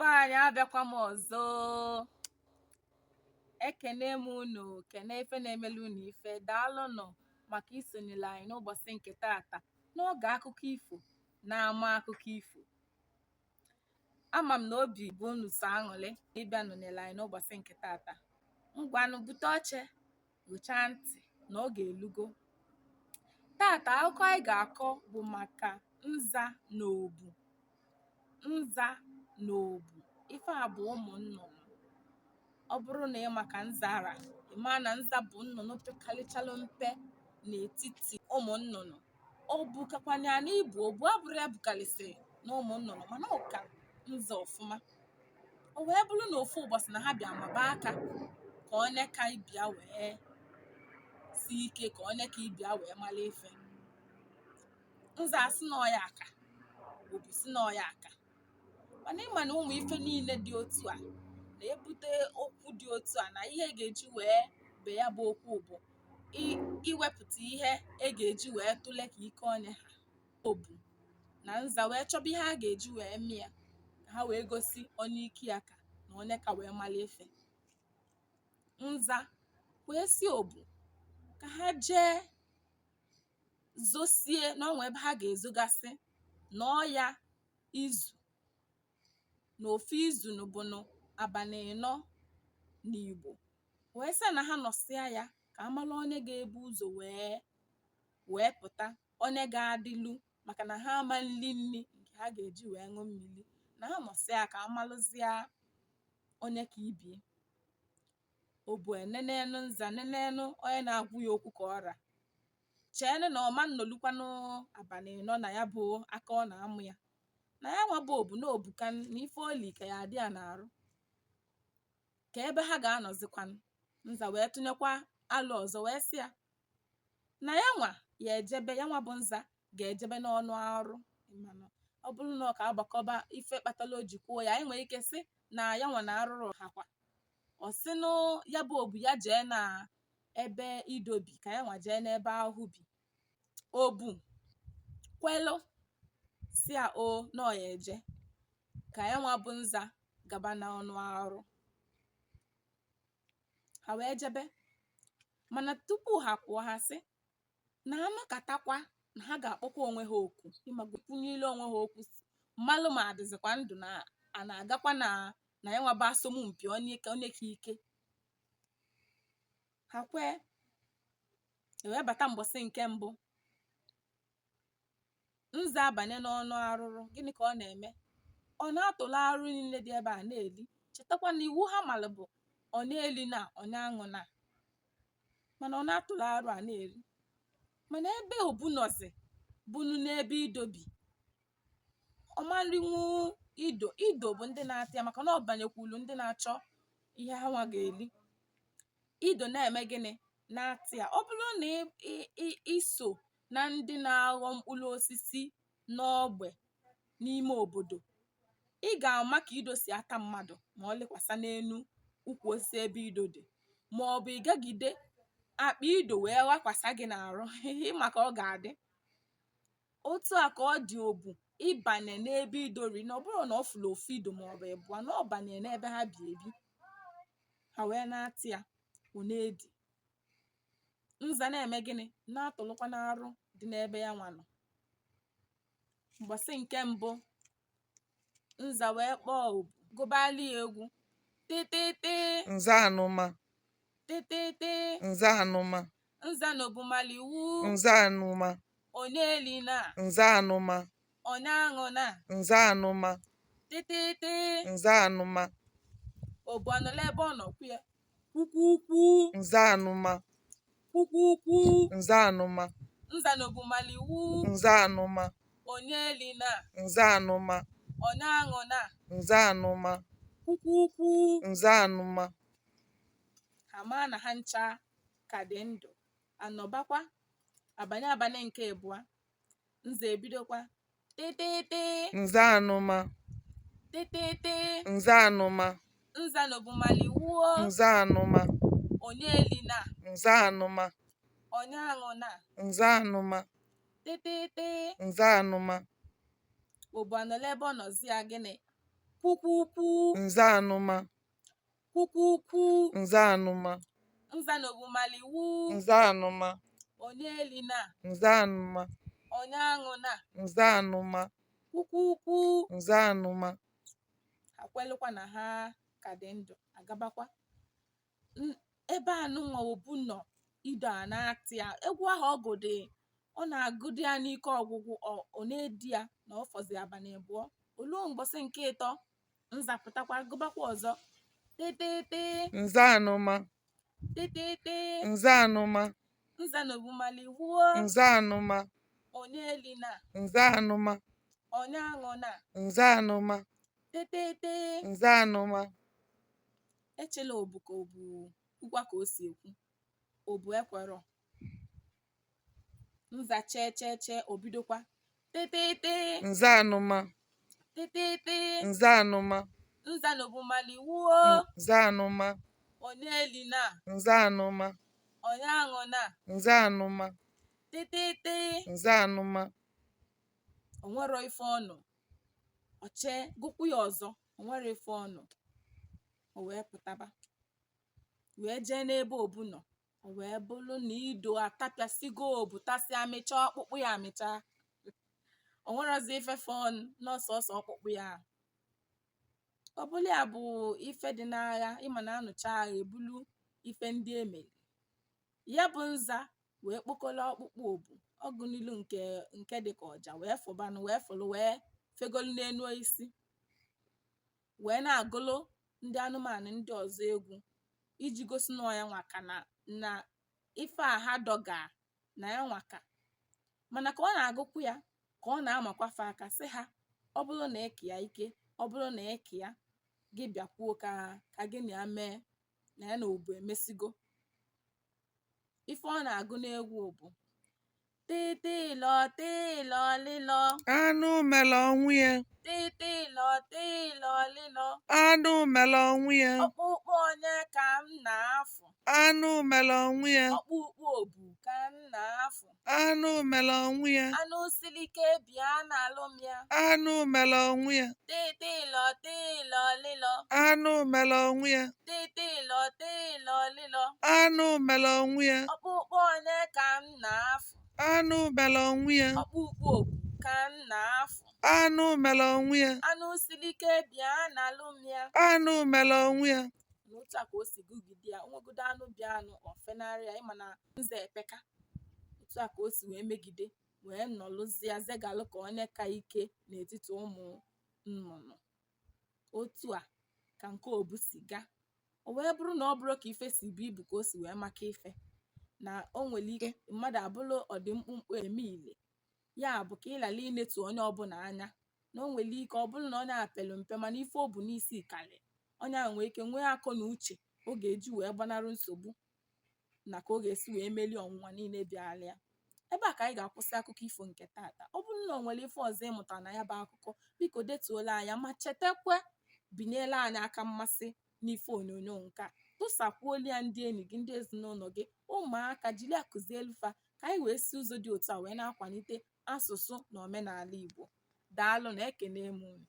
Ụmụnwaanyị abịakwa m ọzọ. Ekene m unu, kene ife na-emelu unu ife. Daalụnụ maka isonyere anyị n'ụbọchị nke taata n'oge akụkọ ifo na-ama akụkọ ifo. Ama m na obi bụ unu so aṅụrị ịbịa nọnyere anyị n'ụbọchị nke taata. Ngwanụ bute oche, gụchaa ntị na oge elugo. Taata akụkọ anyị ga-akọ bụ maka nza na obu. Nza na obu, ife a bụ ụmụ nnụnụ. Ọ bụrụ na ị maka nzara, ị maa na nza bụ nnụnụ pekarịchalụ mpe n'etiti ụmụ nnụnụ. O bukakwanya na ibu, obu abụrụ ya bukarịsịrị na ụmụ nnụnụ, mana ọ ka nza ọfụma. O wee bụrụ na ofu ụbọchị na ha bịa maba aka ka onye ka ibia wee si ike, ka onye ka ibia wee mara ife. Nza asị na ọya aka, obu si na ọya aka. Mana ịma na ụmụ ife niile dị otu a na-ebute okwu dị otu a, na ihe ga-eji wee be ya bụ okwu bụ iwepụta ihe ga-eji wee tụle ka ike onye ha. Obu na nza wee chọba ihe a ga-eji wee mịa ka ha wee gosi onye ike ya ka na onye ka wee mara ife. Nza wee si obu ka ha jee zosie n'onwe ebe ha ga-ezogasị na ọya izu na ofu izu bụ abalị 4 n'Igbo. Wee sị na ha nọsịa ya ka amala onye ga-ebu ụzọ wee pụta, onye ga-adịlu, maka na ha ama nli nke ha ga-eji wee ṅụ mmiri. Na ha nọsịa ka amalụzia onye ka ibie. Obu enenenu nza, nenenu onye na-agwụ ya okwu ka ọra. Cheenu na ọma nnolukwanụ abalị 4 na ya bụ aka ọ na-amụ ya. Na ya nwa bụ obu na obuka na ife oli ka ya adị ya na-arụ. Ka ebe ha ga-anọzikwanụ, nza wee tụnyekwa alụ ọzọ wee sị ya na ya nwa ya ejebe, ya nwa bụ nza ga-ejebe n'ọnụ arụ. Ọ bụrụ na ọ ka agbakọba ife kpatala o ji kwuo ya, anyị nwere ike sị na ya nwa na arụrụ hakwa. Ọ sị na ya bụ obu ya jee na ebe idobi, ka ya nwa jee n'ebe ahụ bi. Obu kwelu si ya o na ọ ya eje, ka ya nwa bụ nza gaba n'ọnụ arụ. Ha wee jebe, mana tupu ha pụọ, ha sị na ha nọkatakwa na ha ga-akpọkwa onwe ha oku, ịmakwunyere onwe ha okwu, mmalụ ma adịzikwa ndụ na a na-agakwa na ya nwa bụ asọmpi onye ka ike. Ha kwee, wee bata mgbọsị nke mbụ. Nza abanye n'ọnụ arụrụ, gịnị ka ọ na-eme? Ọ na-atụlụ arụ niile dị ebe a na-eli. Chetakwa na iwu ha malụ bụ ọ na-eli na ọ na-aṅụ na, mana ọ na-atụlụ arụ a na-eli. Mana ebe obu nọzi bunu n'ebe idobi, ọmalinwu ido bụ ndị na-ata ya, maka na ọ banyekwulu ndị na-achọ ihe ha nwa ga-eli. Ido na-eme gịnị? Na-ata ya. Ọ bụrụ na iso na ndị na-aghọ mkpụrụ osisi n'ogbe n'ime obodo, ị ga-ama ka ido si ata mmadụ ma ọ lekwasa n'enu ukwu osisi ebe ido dị, ma ọ bụ ị gagide akpa ido wee wakwasa gị n'arụ maka ọ ga-adị. Otu a ka ọ dị obu ịbanye n'ebe idori, na ọ bụrụ na ọ fụrụ ofu ido ma ọ bụ ịbụọ, na ọ banye n'ebe ha bi ebi. Ha wee na-ata ya, ọ na-edi. Nza na-eme gịnị? Na-atụlụkwa n'arụ dị n'ebe ya nwa nọ. Mgbọsị nke mbụ, nza wee kpọọ obu, gụbali ya egwu. Tịtịtị nza anụma, tịtịtị nza anụma, nza na obu mali wu, nza anụma, onye eli na, nza anụma, onye aṅụ na, nza anụma, tịtịtị nza anụma. Obu anọla ebe ọ nọ kwuye, kwukwu ukwu, nza anụma, kwukwu ukwu, nza anụma, nza na obu mali wu, nza anụma, onye eli na, nza anụma, onye aṅụ na, nza anụma, kwukwu ukwu. nza anụma. Ha maa na ha ncha ka dị ndụ, anọbakwa. Abanye nke abụọ, nza ebidokwa. Tịtịtị nza anụma, tịtịtị nza anụma, nza na obu mali wuo, nza anụma, onye eli na, nza anụma, onye aṅụ na, nza anụma, tịtịtị nza anụma. Obu anọla ebe ọ nọzi ya gịnị? kwukwukwu nza anụma kwukwukwu nza anụma nza n'obumaliwu nza anụma onye elina nza anụma onye aṅụna nza anụma kwukwukwu nza anụma ha kwelụkwa na ha ka dị ndụ agabakwa ebe anụnwa obu nọ ido a na-atị ya egwu ahụ ọgụdị ọ na-agụdị ya n'ike ọgwụgwụ ọ na-edi ya na ọ fọzi abalị abụọ oluo mgbọsị nke ịtọ nzapụtakwa gụbakwa ọzọ tetete nza anụma tetete nza anụma nza n'obumali wuo nza anụma onye elina nza anụma onye aṅụna nza anụma tetete nza anụma echela obu ka obu ụgwa ka o si ekwu obu ekwerọ nza checheche obidokwa tetete nza anụma tetete nza anụma nza n'obumali wuo nza anụma onye elina nza anụma onye aṅụna nza anụma tetete nza anụma onwero ife ọnụ oche gụkwu ya ọzọ onwero ife ọnụ o wee pụtaba wee jee n'ebe obu nọ o wee bụrụ na ido atapịasịgo obu tasị amịcha ọkpụkpụ ya amịcha onwerozi ife ọnụ n'ọsọsọ ọkpụkpụ ya ọ bụrụ ya bụ ife dị n'agha ịma na anụcha agha ebulu ife ndị emeli ya bụ nza wee kpokọla ọkpụkpụ obu ọgụ n'ilu nke dịka ọja wee fụbanụ wee fụlụ wee fegolu n'enu isi wee na-agụlụ ndị anụmanụ ndị ọzọ egwu iji gosi na ya nwaka na ife a ha dọga na ya nwaka mana ka ọ na-agụkwu ya ka ọ na-amakwafe aka sị ha ọ bụrụ na eke ya ike ọ bụrụ na eke ya gị bịakwuo ka gị na ya mee na ya na obu emesigo ife ọ na-agụ n'egwu bụ tịtịlọ tịlọ lịlọ anụ mele ọnwụ ya tịtịlọ tịlọ lịlọ anụ mele ọnwụ ya ọkpụkpụ onye ka m na-afụ anụ mele ọnwụ ya ọkpụkpụ obu ka m na-afụ anụ mele ọnwụ ya anụ siri ike bịa n'alụ m ya anụ mele ọnwụ ya tịtịlọ tịlọ lịlọ anụ mele ọnwụ ya tịtịlọ tịlọ lịlọ anụ mele ọnwụ ya ọkpụkpụ onye ka m na-afụ anụ mele ọnwụ ya ọkpụkpụ obu ka m na-afụ anụ mele ọnwụ ya anụ siri ike bịa n'alụ m ya anụ mele ọnwụ ya n'otu a ka o si gụgide ya onwegodo anụ bịa anụ ofenarịa ịma na nza epeka otu a ka o si wee megide wee nọlụzie zegalụ ka onye ka ike n'etiti ụmụ nnụnụ otu a ka nke obu si gaa o wee bụrụ na ọ bụrụ ka ife si bụ ibu ka o si wee maka ife na o nwere ike mmadụ abụrụ ọdịmkpụmkpụ eme ile ya bụ ka ịlala inetu onye ọbụla anya na o nwere ike ọ bụrụ na onye apelu mpe mana ife o bu n'isi karị onye a nwee ike nwee akọ na uche ọ ga-eji wee gbanarị nsogbu na ka ọ ga-esi wee meli ọnwụnwa niile bịara ya ebe a ka anyị ga-akwụsị akụkọ ifo nke tata ọ bụrụ na o nwere ife ọzọ ịmụta na ya bụ akụkọ biko detuola anya ma chetakwa binyela anyị aka mmasị n'ife onyonyo nke a tụsakwuolu ya ndị enyi gị ndị ezinụlọ gị ụmụaka jiri akụzielu fa ka anyị wee si ụzọ dị otu a wee na-akwalite asụsụ na omenala Igbo daalụ na ekene m unu